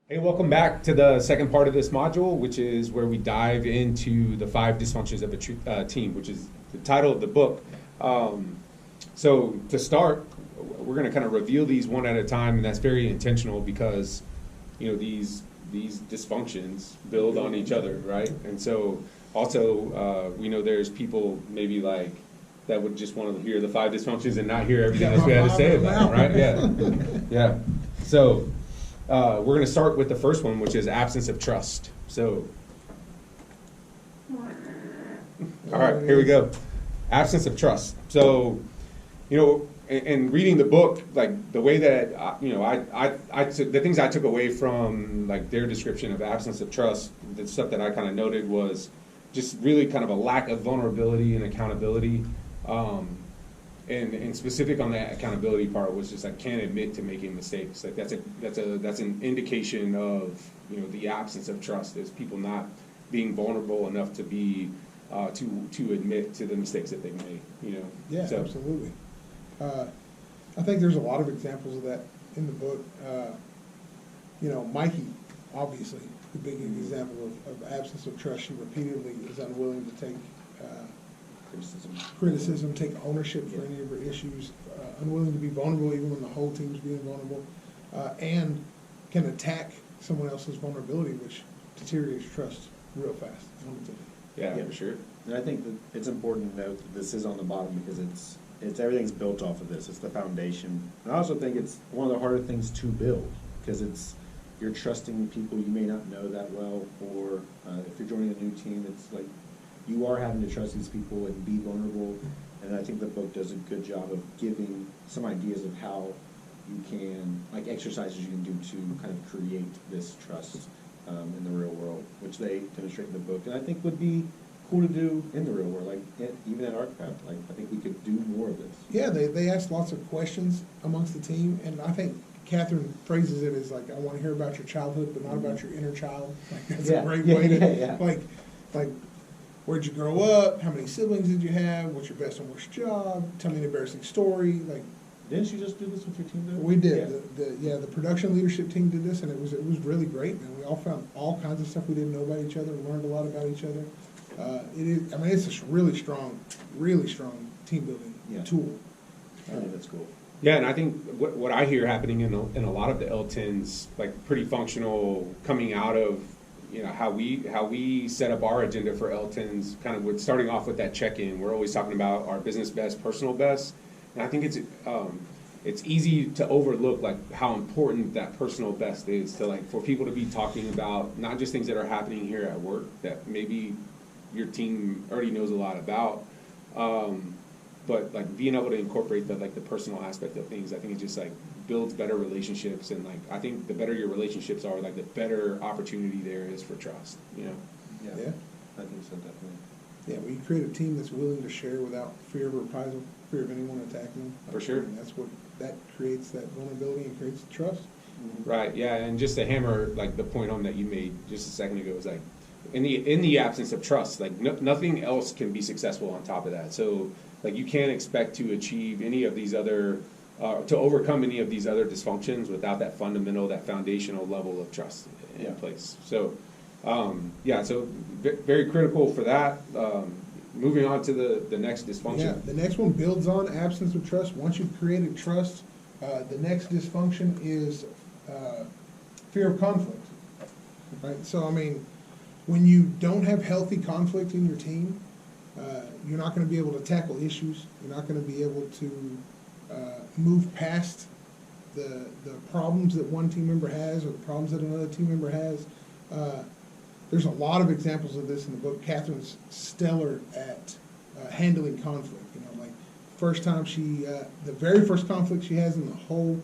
Hey, welcome back to the second part of this module, which is where we dive into the 5 dysfunctions of a team, which is the title of the book. So to start, we're going to kind of reveal these one at a time, and that's very intentional because, these dysfunctions build on each other, right? And so also, we know there's people maybe like that would just want to hear the 5 dysfunctions and not hear everything else we had to say about it, right? Yeah, yeah. So. We're going to start with the first one, which is absence of trust. So, all right, here we go. Absence of trust. So, in reading the book, like the way that I took the things I took away from like their description of absence of trust, the stuff that I kind of noted was just really kind of a lack of vulnerability and accountability. And specific on that accountability part was just like can't admit to making mistakes. Like that's an indication of the absence of trust is people not being vulnerable enough to be to admit to the mistakes that they've made. Yeah, so. Absolutely. I think there's a lot of examples of that in the book. Mikey, obviously, the big example of absence of trust. She repeatedly is unwilling to take criticism, take ownership for any of her issues, unwilling to be vulnerable even when the whole team's being vulnerable, and can attack someone else's vulnerability, which deteriorates trust real fast. Yeah, for sure. And I think that it's important to note that this is on the bottom because it's everything's built off of this. It's the foundation. And I also think it's one of the harder things to build because you're trusting people you may not know that well, or if you're joining a new team, it's like you are having to trust these people and be vulnerable, and I think the book does a good job of giving some ideas of how you can, like exercises you can do to kind of create this trust in the real world, which they demonstrate in the book, and I think would be cool to do in the real world, like even at ArtCraft. Like I think we could do more of this. Yeah, they ask lots of questions amongst the team, and I think Catherine phrases it as like, I want to hear about your childhood, but not about your inner child. Like that's a great way to like. Where'd you grow up? How many siblings did you have? What's your best and worst job? Tell me an embarrassing story. Like, didn't you just do this with your team though? We did. The production leadership team did this, and it was really great, man. We all found all kinds of stuff we didn't know about each other. Learned a lot about each other. It's a really strong team building tool. That's cool. Yeah, and I think what I hear happening in a lot of the L10s, like pretty functional, coming out of how we set up our agenda for L10s, kind of with starting off with that check-in. We're always talking about our business best, personal best, and I think it's easy to overlook like how important that personal best is to like for people to be talking about not just things that are happening here at work that maybe your team already knows a lot about, but like being able to incorporate the personal aspect of things. I think it just like builds better relationships, and like I think the better your relationships are, like the better opportunity there is for trust. Yeah. I think so, definitely. Yeah, we create a team that's willing to share without fear of reprisal, fear of anyone attacking them. For sure. And that creates that vulnerability and creates trust. Mm-hmm. Right. Yeah, and just to hammer like the point home that you made just a second ago is like in the absence of trust, like nothing else can be successful on top of that. So like you can't expect to achieve any of these other to overcome any of these other dysfunctions without that foundational level of trust in place. So, so very critical for that. Moving on to the next dysfunction. Yeah, the next one builds on absence of trust. Once you've created trust, the next dysfunction is fear of conflict. Right? So, when you don't have healthy conflict in your team, you're not going to be able to tackle issues. You're not going to be able to move past the problems that one team member has or the problems that another team member has. There's a lot of examples of this in the book. Catherine's stellar at handling conflict. The very first conflict she has in the whole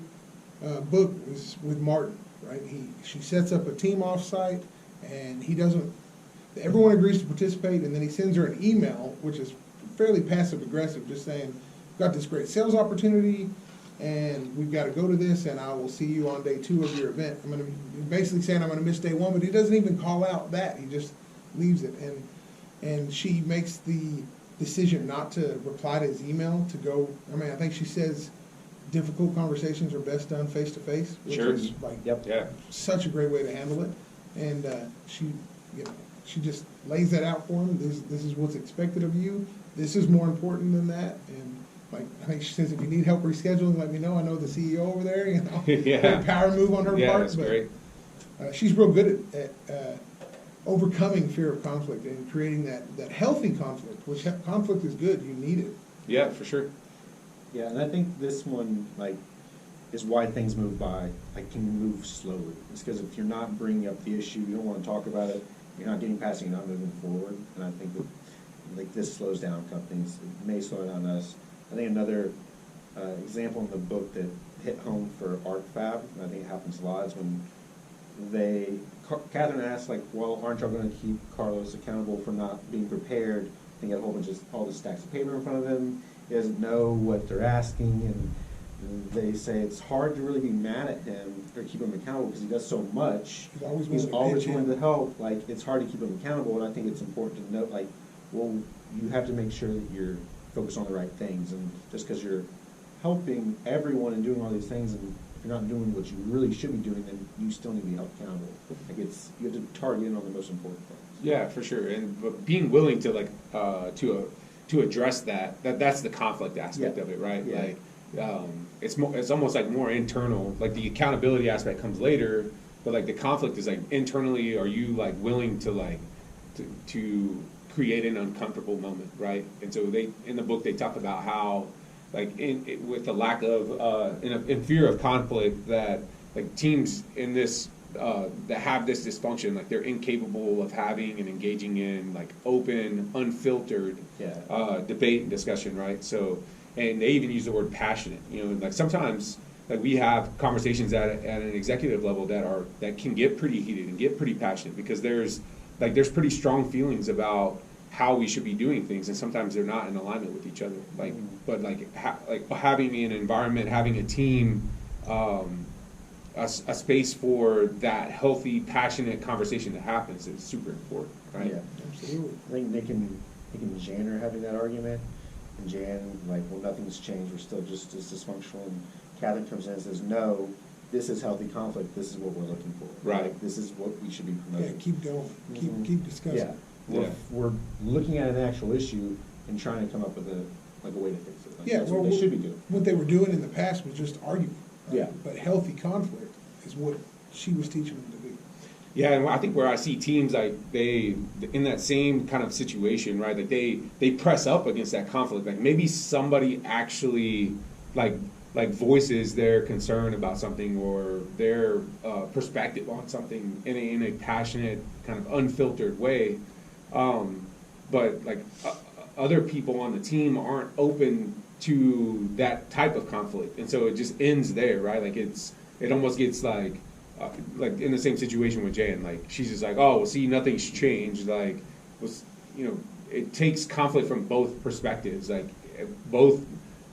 book is with Martin. Right? She sets up a team offsite, and he doesn't. Everyone agrees to participate, and then he sends her an email, which is fairly passive aggressive, just saying, got this great sales opportunity, and we've got to go to this, and I will see you on day 2 of your event. Basically saying I'm going to miss day 1, but he doesn't even call out that. He just leaves it. And she makes the decision not to reply to his email, to go. I think she says difficult conversations are best done face to face, which Sure. is like Yep. Yeah, such a great way to handle it. And she, you know, she just lays that out for him. This is what's expected of you. This is more important than that. And like I think she says, if you need help rescheduling, let me know. I know the CEO over there. You know, Yeah. great power move on her yeah, part. that's But great. she's real good at overcoming fear of conflict and creating that healthy conflict. Which conflict is good. You need it. Yeah, for sure. Yeah, and I think this one, like, is why things move by, like, can move slowly. It's because if you're not bringing up the issue, you don't want to talk about it, you're not getting past it, you're not moving forward. And I think that, like, this slows down companies. It may slow down us. I think another example in the book that hit home for ArcFab, and I think it happens a lot, is when Catherine asked, like, well, aren't y'all going to keep Carlos accountable for not being prepared? They got a whole bunch of all the stacks of paper in front of him. He doesn't know what they're asking, and they say it's hard to really be mad at him or keep him accountable because he does so much. He's always willing to help. Like, it's hard to keep him accountable, and I think it's important to note, like, well, you have to make sure that you're focused on the right things, and just because you're helping everyone and doing all these things, and if you're not doing what you really should be doing, then you still need to be held accountable. Like, you have to target in on the most important things. Yeah, for sure. And but being willing to like to address that's the conflict aspect Yeah. of it, right? Yeah. Like it's almost like more internal. Like the accountability aspect comes later, but like the conflict is like internally. Are you like willing to like to create an uncomfortable moment, right? And so in the book they talk about how like with the lack of in fear of conflict that like teams in this that have this dysfunction, like they're incapable of having and engaging in like open, unfiltered debate and discussion, right? So, and they even use the word passionate. You know, like sometimes like we have conversations at an executive level that can get pretty heated and get pretty passionate because there's pretty strong feelings about how we should be doing things, and sometimes they're not in alignment with each other. Like, but like having an environment, having a team. A space for that healthy, passionate conversation that happens is super important, right? Yeah. Absolutely. I think Nick and Jan are having that argument, and Jan, like, well, nothing's changed, we're still just as dysfunctional, and Catherine comes in and says, no, this is healthy conflict, this is what we're looking for. Right. Like, this is what we should be Yeah, promoting. keep going. Mhm. Keep discussing. Yeah. Yeah. We're looking at an actual issue and trying to come up with a way to fix it. Like, Yeah, that's well, what they should be doing. what they were doing in the past was just arguing. Right? Yeah. But healthy conflict is what she was teaching them to do. Yeah, and I think where I see teams like they in that same kind of situation, right? Like they press up against that conflict. Like maybe somebody actually like voices their concern about something or their perspective on something in a passionate, kind of unfiltered way. But like other people on the team aren't open to that type of conflict, and so it just ends there, right? Like it almost gets like in the same situation with Jan. Like she's just like, oh, well, see, nothing's changed. Like it takes conflict from both perspectives. Like both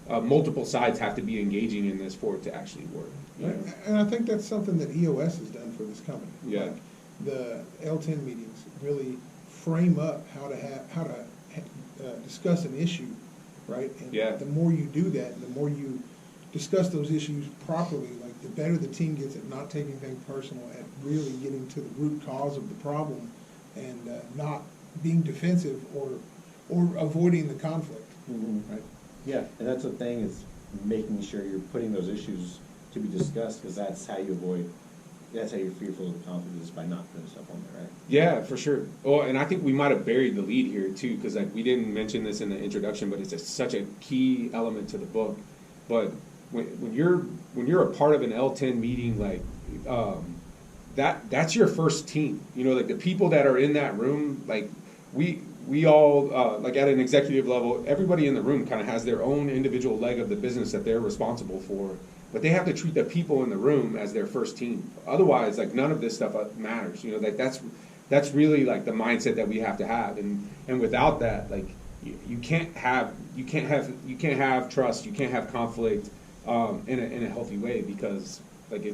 multiple sides have to be engaging in this for it to actually work. You know? And I think that's something that EOS has done for this company. Yeah. Like the L10 meetings really frame up how to discuss an issue, right? And Yeah. the more you do that, the more you discuss those issues properly, like the better the team gets at not taking things personal, at really getting to the root cause of the problem, and not being defensive or avoiding the conflict. Mhm. Right? Yeah, and that's the thing, is making sure you're putting those issues to be discussed, because that's how you're fearful of the conflict, is by not putting stuff on there, right? Yeah, for sure. Well, and I think we might have buried the lead here too, because like we didn't mention this in the introduction, but it's such a key element to the book. But when you're a part of an L10 meeting, like that's your first team. You know, like the people that are in that room, like we all like at an executive level, everybody in the room kind of has their own individual leg of the business that they're responsible for. But they have to treat the people in the room as their first team. Otherwise, like none of this stuff matters. You know, like that's really like the mindset that we have to have. And without that, like you can't have trust. You can't have conflict in a healthy way, because like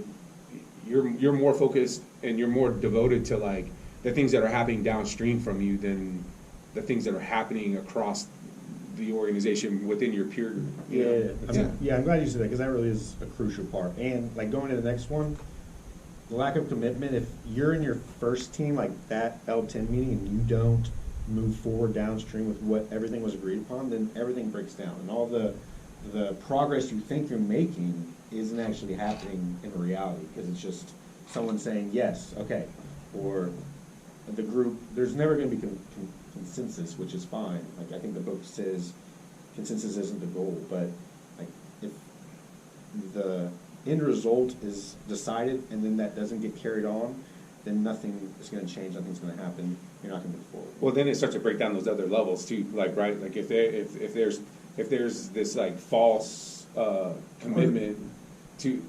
you're more focused and you're more devoted to like the things that are happening downstream from you than the things that are happening across the organization within your peer group. You Yeah, know? I'm glad you said that, because that really is a crucial part. And like going to the next one, the lack of commitment, if you're in your first team, like that L10 meeting, and you don't move forward downstream with what everything was agreed upon, then everything breaks down. And all the progress you think you're making isn't actually happening in reality, because it's just someone saying, yes, okay, or the group, there's never gonna be consensus, which is fine. Like, I think the book says consensus isn't the goal, but like, if the end result is decided and then that doesn't get carried on, then nothing is gonna change, nothing's gonna happen, you're not gonna move forward. Well, then it starts to break down those other levels too, like, right, like if there's this like false commitment to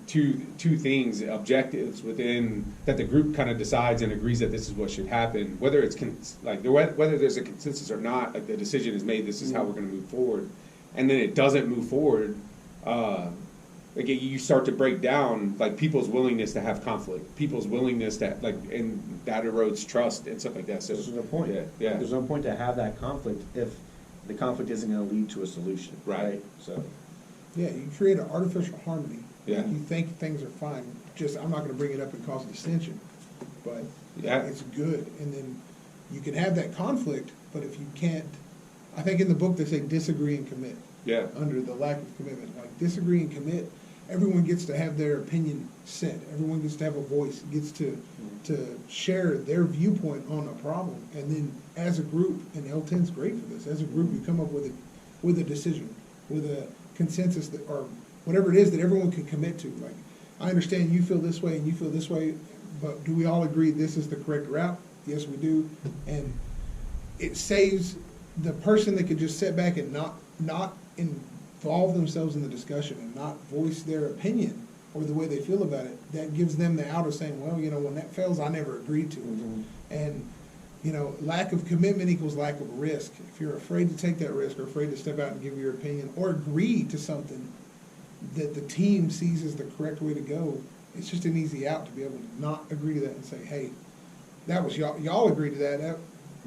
things, objectives within, that the group kind of decides and agrees that this is what should happen, whether it's whether there's a consensus or not, like the decision is made, this is how we're gonna move forward, and then it doesn't move forward, like you start to break down like people's willingness to have conflict, people's willingness to like, and that erodes trust and stuff like that. So There's no point. Yeah. There's no point to have that conflict if the conflict isn't gonna lead to a solution, right? So, Yeah, you create an artificial harmony. Yeah. You think things are fine, just, I'm not gonna bring it up and cause dissension, but Yeah. it's good. And then you can have that conflict, but if you can't, I think in the book they say disagree and commit. Yeah. Under the lack of commitment, like disagree and commit, everyone gets to have their opinion said, everyone gets to have a voice, gets to share their viewpoint on a problem, and then as a group, and L10's great for this, as a group, you come up with a decision, with a consensus that, or whatever it is that everyone can commit to. Like, I understand you feel this way and you feel this way, but do we all agree this is the correct route? Yes, we do. And it saves the person that could just sit back and not involve themselves in the discussion and not voice their opinion or the way they feel about it. That gives them the out of saying, well, you know, when that fails, I never agreed to it. And, you know, lack of commitment equals lack of risk. If you're afraid to take that risk or afraid to step out and give your opinion or agree to something that the team sees as the correct way to go, it's just an easy out to be able to not agree to that and say, hey, that was y'all agreed to that.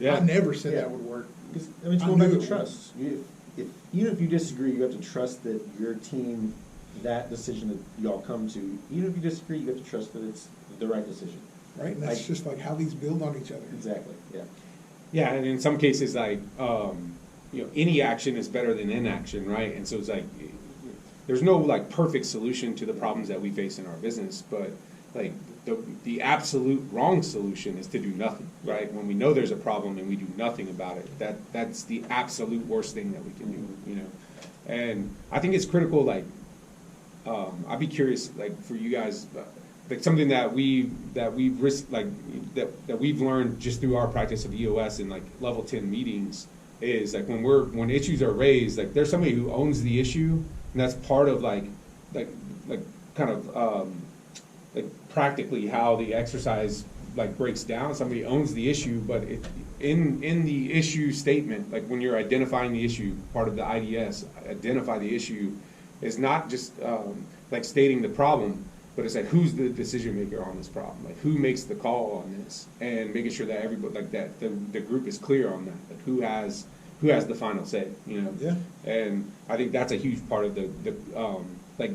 I never said that would work. because, I mean, it's I going back knew to it trust. Even if you disagree, you have to trust that your team, that decision that y'all come to, even if you disagree, you have to trust that it's the right decision. Right, and that's just like how these build on each other. Exactly, yeah. Yeah, and in some cases, like, you know, any action is better than inaction, right? And so it's like, there's no like perfect solution to the problems that we face in our business, but like the absolute wrong solution is to do nothing, right? When we know there's a problem and we do nothing about it, that's the absolute worst thing that we can do, you know? And I think it's critical, like, I'd be curious, like, for you guys, like something that we've learned just through our practice of EOS and like level 10 meetings is like when issues are raised, like there's somebody who owns the issue, and that's part of like kind of like practically how the exercise like breaks down. Somebody owns the issue, but in the issue statement, like when you're identifying the issue, part of the IDS, identify the issue, is not just like stating the problem, but it's like who's the decision maker on this problem, like who makes the call on this, and making sure that everybody like that the group is clear on that, like who has the final say, you know? Yeah. And I think that's a huge part of the like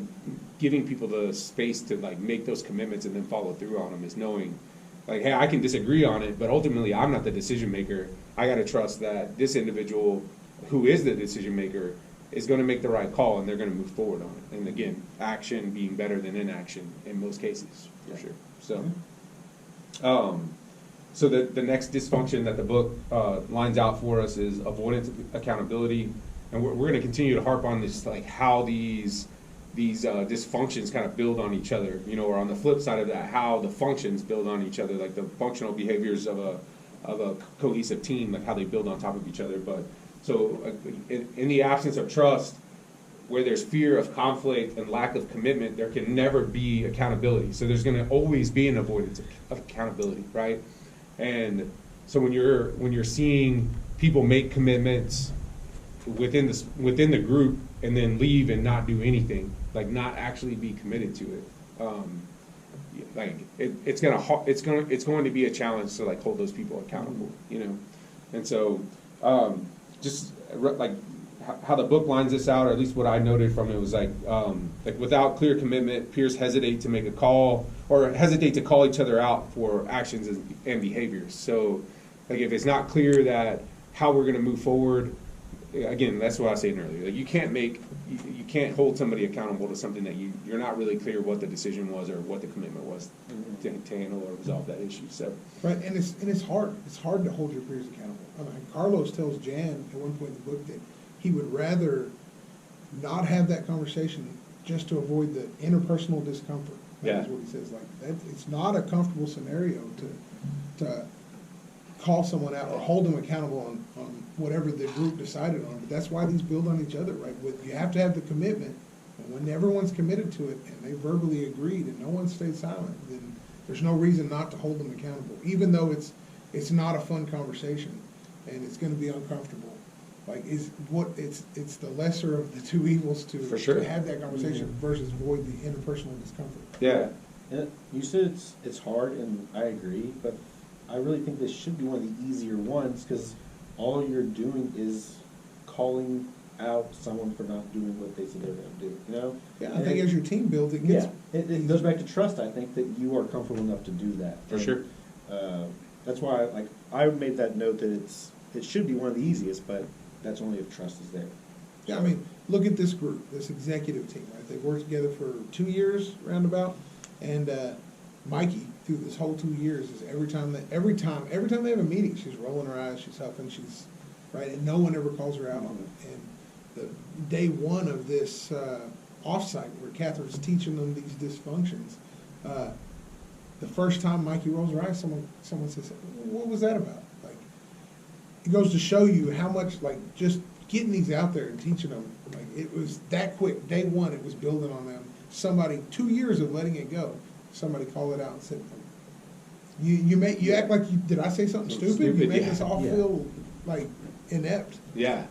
giving people the space to like make those commitments and then follow through on them, is knowing like, hey, I can disagree on it, but ultimately I'm not the decision maker. I got to trust that this individual who is the decision maker is going to make the right call, and they're going to move forward on it. And again, action being better than inaction in most cases, for sure. So, so the next dysfunction that the book lines out for us is avoidance accountability, and we're going to continue to harp on this, like how these dysfunctions kind of build on each other, you know, or on the flip side of that, how the functions build on each other, like the functional behaviors of a cohesive team, like how they build on top of each other. But so in the absence of trust, where there's fear of conflict and lack of commitment, there can never be accountability. So there's going to always be an avoidance of accountability, right? And so when you're seeing people make commitments within the group and then leave and not do anything, like not actually be committed to it, like it's going to be a challenge to like hold those people accountable, you know. And so just like how the book lines this out, or at least what I noted from it, was like without clear commitment, peers hesitate to make a call or hesitate to call each other out for actions and behaviors. So, like if it's not clear that how we're going to move forward, again, that's what I was saying earlier. Like you can't hold somebody accountable to something that you're not really clear what the decision was or what the commitment was to handle or resolve that issue. So Right, and it's hard. It's hard to hold your peers accountable. I mean, Carlos tells Jan at one point in the book that he would rather not have that conversation just to avoid the interpersonal discomfort. That is what he says. Like that, it's not a comfortable scenario to call someone out or hold them accountable on whatever the group decided on. But that's why these build on each other, right? You have to have the commitment, and when everyone's committed to it and they verbally agreed and no one stayed silent, then there's no reason not to hold them accountable, even though it's not a fun conversation and it's going to be uncomfortable. Like it's the lesser of the two evils to have that conversation versus avoid the interpersonal discomfort. yeah. And you said it's hard, and I agree, but I really think this should be one of the easier ones, because all you're doing is calling out someone for not doing what they said they were going to do, you know? Yeah, I think as your team builds, it gets... Yeah, it goes back to trust. I think that you are comfortable enough to do that. For sure. That's why I made that note that it should be one of the easiest, but that's only if trust is there. Yeah, I mean, look at this group, this executive team, right? They've worked together for 2 years, roundabout, and Mikey, through this whole 2 years, is every time they have a meeting, she's rolling her eyes, she's huffing, she's, right, and no one ever calls her out on it. And the day one of this offsite where Catherine's teaching them these dysfunctions, the first time Mikey rolls her eyes, someone says, "What was that about?" Like, it goes to show you how much, like, just getting these out there and teaching them, like, it was that quick. Day one, it was building on them. Somebody, 2 years of letting it go, somebody called it out and said, you act like did I say something stupid? You make us all feel like inept. Yeah.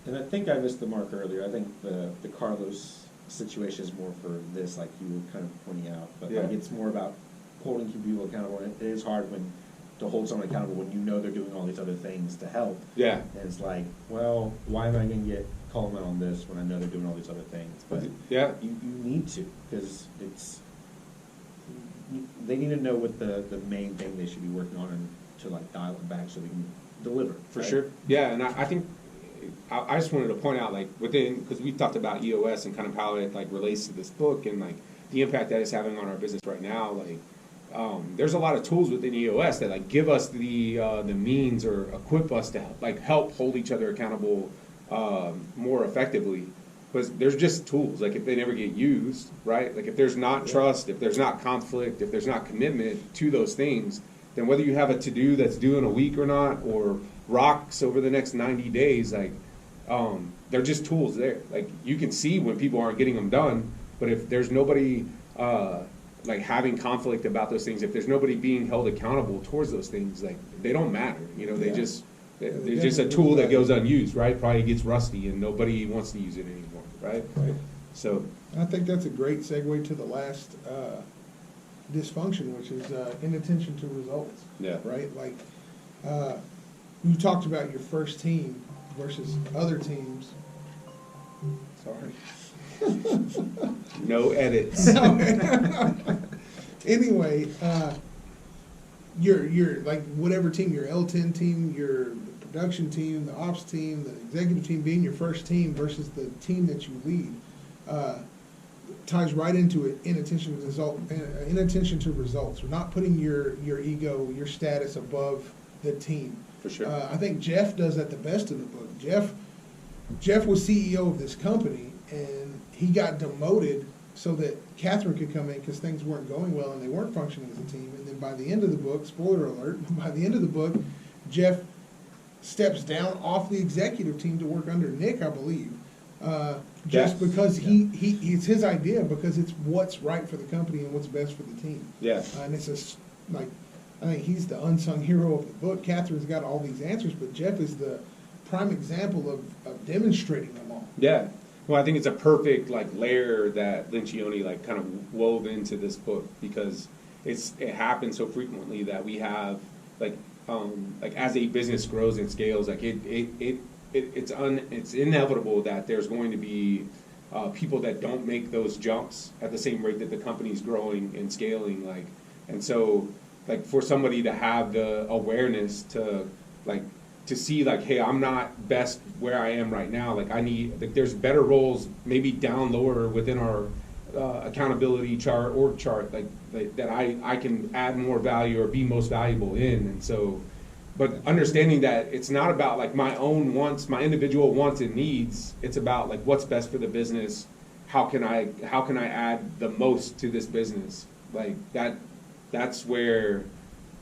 And I think I missed the mark earlier. I think the Carlos situation is more for this, like you were kind of pointing out, but like it's more about holding people accountable. And it is hard to hold someone accountable when you know they're doing all these other things to help. Yeah. And it's like, well, why am I going to call them out on this when I know they're doing all these other things? But yeah, you need to, because they need to know what the main thing they should be working on, and to like dial it back so they can deliver. For sure. Yeah, and I think I just wanted to point out, like, because we talked about EOS and kind of how it like relates to this book and like the impact that it's having on our business right now. Like, there's a lot of tools within EOS that like give us the means or equip us to help hold each other accountable more effectively. But there's just tools. Like if they never get used, right? Like if there's not trust, if there's not conflict, if there's not commitment to those things, then whether you have a to-do that's due in a week or not, or rocks over the next 90 days, like they're just tools there. Like you can see when people aren't getting them done, but if there's nobody like having conflict about those things, if there's nobody being held accountable towards those things, like they don't matter. You know, they're just a tool that goes unused, right? Probably gets rusty and nobody wants to use it anymore, right? So I think that's a great segue to the last dysfunction, which is inattention to results. Yeah. Right? Like, you talked about your first team versus other teams. Sorry. no edits. Anyway, you're like whatever team, your L10 team, your production team, the ops team, the executive team being your first team versus the team that you lead, ties right into it. Inattention to results. We're not putting your ego, your status above the team. For sure. I think Jeff does that the best in the book. Jeff was CEO of this company, and he got demoted so that Catherine could come in because things weren't going well and they weren't functioning as a team. And then by the end of the book, spoiler alert, by the end of the book, Jeff steps down off the executive team to work under Nick, I believe, just because it's his idea, because it's what's right for the company and what's best for the team. Yeah. And it's I think he's the unsung hero of the book. Catherine's got all these answers, but Jeff is the prime example of demonstrating them all. Yeah. Well, I think it's a perfect like layer that Lencioni like kind of wove into this book, because it happens so frequently that we have like as a business grows and scales, like it it's inevitable that there's going to be people that don't make those jumps at the same rate that the company's growing and scaling, like, and so, like, for somebody to have the awareness to, like, to see, like, hey, I'm not best where I am right now, like, I need, like, there's better roles maybe down lower within our accountability chart, org chart, like, that I can add more value or be most valuable in, and so, but understanding that it's not about, like, my own wants, my individual wants and needs, it's about, like, what's best for the business, how can I add the most to this business, like, that's where,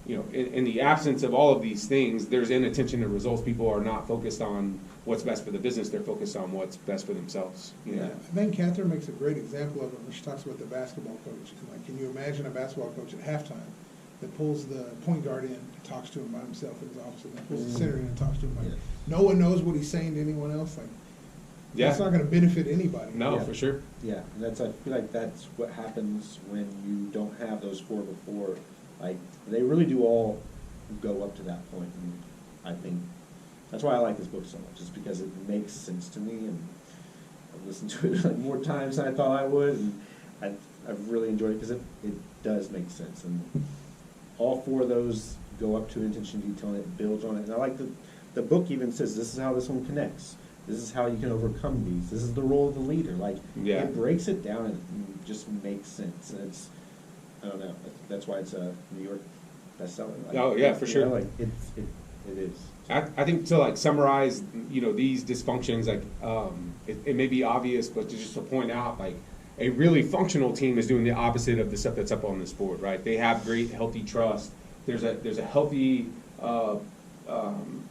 you know, in the absence of all of these things, there's inattention to results. People are not focused on what's best for the business, they're focused on what's best for themselves, you know? Yeah, I think Catherine makes a great example of it when she talks about the basketball coach. And, like, can you imagine a basketball coach at halftime that pulls the point guard in and talks to him by himself in his office, and then pulls the center in and talks to him? Like, no one knows what he's saying to anyone else. Like, that's not going to benefit anybody. No, for sure. Yeah, and I feel like that's what happens when you don't have those four before. Like, they really do all go up to that point, and I think that's why I like this book so much, just because it makes sense to me, and I've listened to it like more times than I thought I would, and I've really enjoyed it because it does make sense, and all four of those go up to intention, detail, and it builds on it. And I like the book even says this is how this one connects. This is how you can overcome these. This is the role of the leader. Like, it breaks it down and it just makes sense. And it's, I don't know, that's why it's a New York bestseller. Like, oh yeah, for sure. Like it is. I think to, like, summarize, you know, these dysfunctions, like, it may be obvious, but just to point out, like, a really functional team is doing the opposite of the stuff that's up on this board, right? They have great, healthy trust. There's a healthy,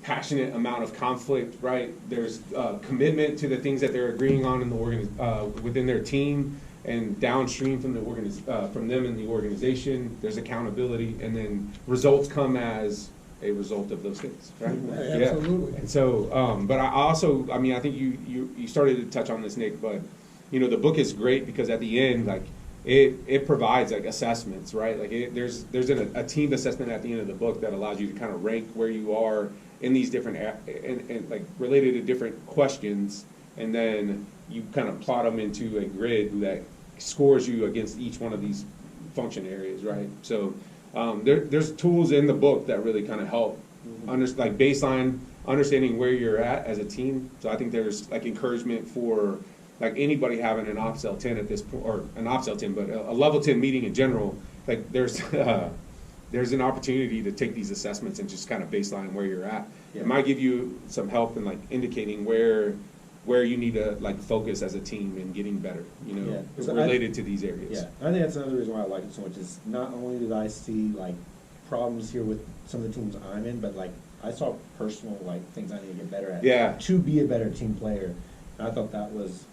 passionate amount of conflict, right? There's commitment to the things that they're agreeing on in the within their team and downstream from from them in the organization. There's accountability, and then results come as a result of those things, right? Yeah, absolutely. And so, but I also, I mean, I think you started to touch on this, Nick, but, you know, the book is great because at the end, like, it provides, like, assessments, right? Like, there's a team assessment at the end of the book that allows you to kind of rank where you are in these different and like related to different questions, and then you kind of plot them into a grid that scores you against each one of these function areas, right? So there's tools in the book that really kind of help like baseline understanding where you're at as a team. So I think there's, like, encouragement for, like, anybody having an Ops L10 at this point, or an Ops L10, but a level 10 meeting in general. Like, there's an opportunity to take these assessments and just kind of baseline where you're at. Yeah. It might give you some help in, like, indicating where you need to, like, focus as a team and getting better, you know, related to these areas. Yeah, I think that's another reason why I like it so much, is not only did I see, like, problems here with some of the teams I'm in, but, like, I saw personal, like, things I need to get better at to be a better team player. And I thought that was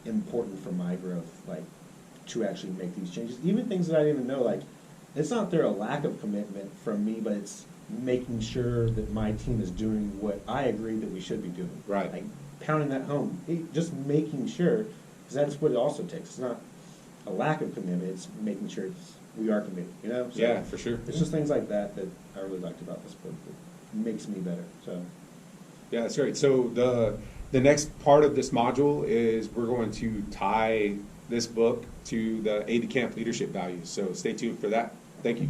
important for my growth, like, to actually make these changes. Even things that I didn't even know, like, it's not there a lack of commitment from me, but it's making sure that my team is doing what I agree that we should be doing. Right. Like, pounding that home. Just making sure, because that's what it also takes. It's not a lack of commitment, it's making sure we are committed, you know? So yeah, for sure. It's just things like that that I really liked about this book that makes me better, so. Yeah, that's great. So the next part of this module is we're going to tie this book to the Aid to Camp leadership values. So stay tuned for that. Thank you.